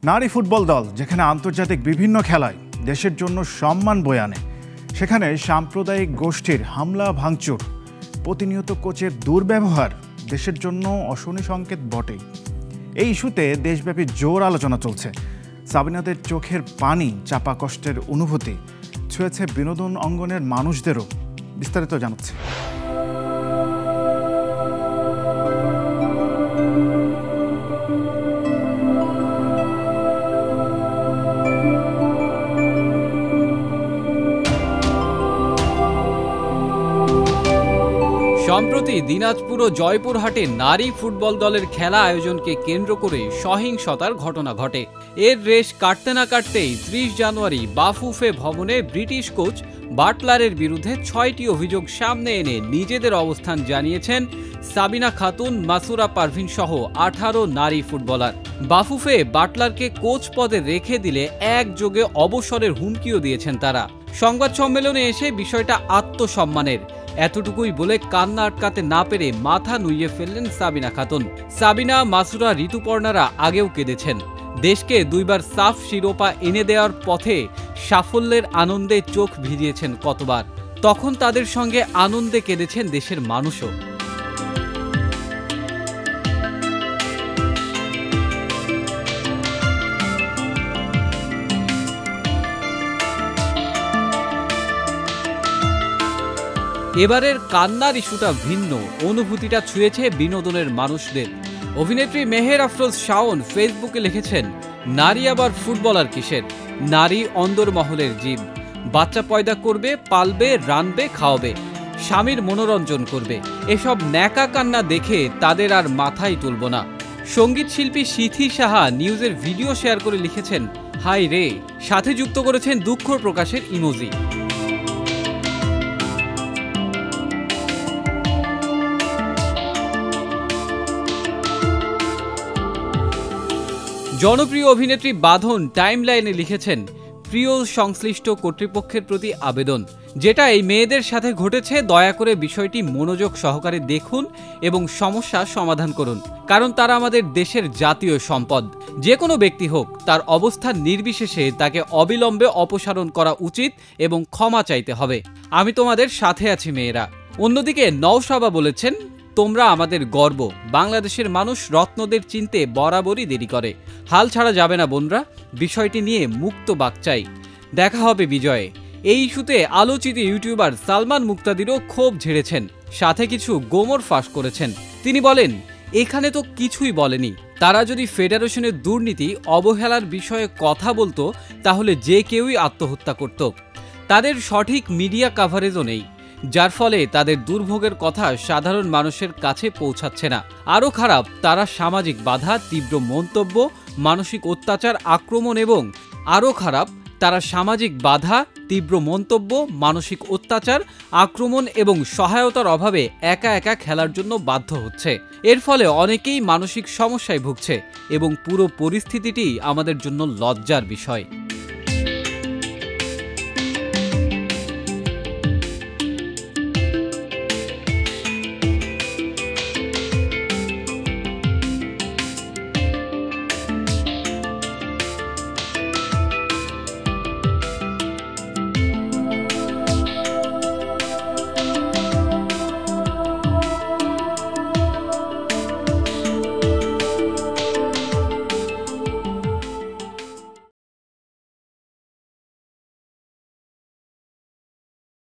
নারী ফুটবল দল যেখানে আন্তর্জাতিক বিভিন্ন খেলায় দেশের জন্য সম্মান বয়ে আনে, সেখানে সাম্প্রদায়িক গোষ্ঠীর হামলা ভাঙচুর, প্রতিনিয়ত কোচের দুর্ব্যবহার দেশের জন্য অশনি সংকেত বটেই। এই ইস্যুতে দেশব্যাপী জোর আলোচনা চলছে। সাবিনাদের চোখের পানি, চাপা কষ্টের অনুভূতি ছুঁয়েছে বিনোদন অঙ্গনের মানুষদেরও। বিস্তারিত জানাচ্ছি। সম্প্রতি দিনাজপুর ও জয়পুরহাটে নারী ফুটবল দলের খেলা আয়োজনকে কেন্দ্র করে সহিংসতার ঘটনা ঘটে। এর রেশ কাটতে না কাটতেই ৩০ জানুয়ারি বাফুফে ভবনে ব্রিটিশ কোচ বাটলারের বিরুদ্ধে ৬টি অভিযোগ সামনে এনে নিজেদের অবস্থান জানিয়েছেন সাবিনা খাতুন, মাসুরা পারভিন সহ ১৮ নারী ফুটবলার। বাফুফে বাটলারকে কোচ পদে রেখে দিলে একযোগে অবসরের হুমকিও দিয়েছেন তারা। সংবাদ সম্মেলনে এসে বিষয়টা আত্মসম্মানের, এতটুকুই বলে কান্না আটকাতে না পেরে মাথা নুইয়ে ফেললেন সাবিনা খাতুন। সাবিনা, মাসুরা, ঋতুপর্ণারা আগেও কেঁদেছেন। দেশকে ২বার সাফ শিরোপা এনে দেওয়ার পথে সাফল্যের আনন্দে চোখ ভিজিয়েছেন কতবার। তখন তাদের সঙ্গে আনন্দে কেঁদেছেন দেশের মানুষও। এবারের কান্নার ইস্যুটা ভিন্ন, অনুভূতিটা ছুঁয়েছে বিনোদনের মানুষদের। অভিনেত্রী মেহের আফরোজ শাওন ফেসবুকে লিখেছেন, নারী আবার ফুটবলার কিসের? নারী অন্দরমহলের জীব, বাচ্চা পয়দা করবে, পালবে, রানবে, খাওয়াবে, স্বামীর মনোরঞ্জন করবে। এসব ন্যাকা কান্না দেখে তাদের আর মাথায় তুলব না। সঙ্গীত শিল্পী সিথি সাহা নিউজের ভিডিও শেয়ার করে লিখেছেন, হাই রে, সাথে যুক্ত করেছেন দুঃখ প্রকাশের ইমোজি। জনপ্রিয় অভিনেত্রী বাঁধন টাইমলাইনে লিখেছেন, প্রিয় সংশ্লিষ্ট কর্তৃপক্ষের প্রতি আবেদন, যেটা এই মেয়েদের সাথে ঘটেছে, দয়া করে বিষয়টি মনোযোগ সহকারে দেখুন এবং সমস্যা সমাধান করুন। কারণ তারা আমাদের দেশের জাতীয় সম্পদ। যে কোনো ব্যক্তি হোক, তার অবস্থান নির্বিশেষে তাকে অবিলম্বে অপসারণ করা উচিত এবং ক্ষমা চাইতে হবে। আমি তোমাদের সাথে আছি মেয়েরা। অন্যদিকে নওশাবা বলেছেন, তোমরা আমাদের গর্ব। বাংলাদেশের মানুষ রত্নদের চিনতে বরাবরই দেরি করে। হাল ছাড়া যাবে না বোনরা, বিষয়টি নিয়ে মুক্ত বাক চাই। দেখা হবে বিজয়ে। এই ইস্যুতে আলোচিত ইউটিউবার সালমান মুক্তাদিরও ক্ষোভ ঝেড়েছেন, সাথে কিছু গোমর ফাঁস করেছেন। তিনি বলেন, এখানে তো কিছুই বলেনি। তারা যদি ফেডারেশনের দুর্নীতি, অবহেলার বিষয়ে কথা বলতো, তাহলে যে কেউই আত্মহত্যা করত। তাদের সঠিক মিডিয়া কাভারেজও নেই, যার ফলে তাদের দুর্ভোগের কথা সাধারণ মানুষের কাছে পৌঁছাচ্ছে না। আরও খারাপ, তারা সামাজিক বাধা, তীব্র মন্তব্য, মানসিক অত্যাচার, আক্রমণ এবং আরও খারাপ, তারা সামাজিক বাধা, তীব্র মন্তব্য, মানসিক অত্যাচার, আক্রমণ এবং সহায়তার অভাবে একা একা খেলার জন্য বাধ্য হচ্ছে। এর ফলে অনেকেই মানসিক সমস্যায় ভুগছে এবং পুরো পরিস্থিতিটি আমাদের জন্য লজ্জার বিষয়।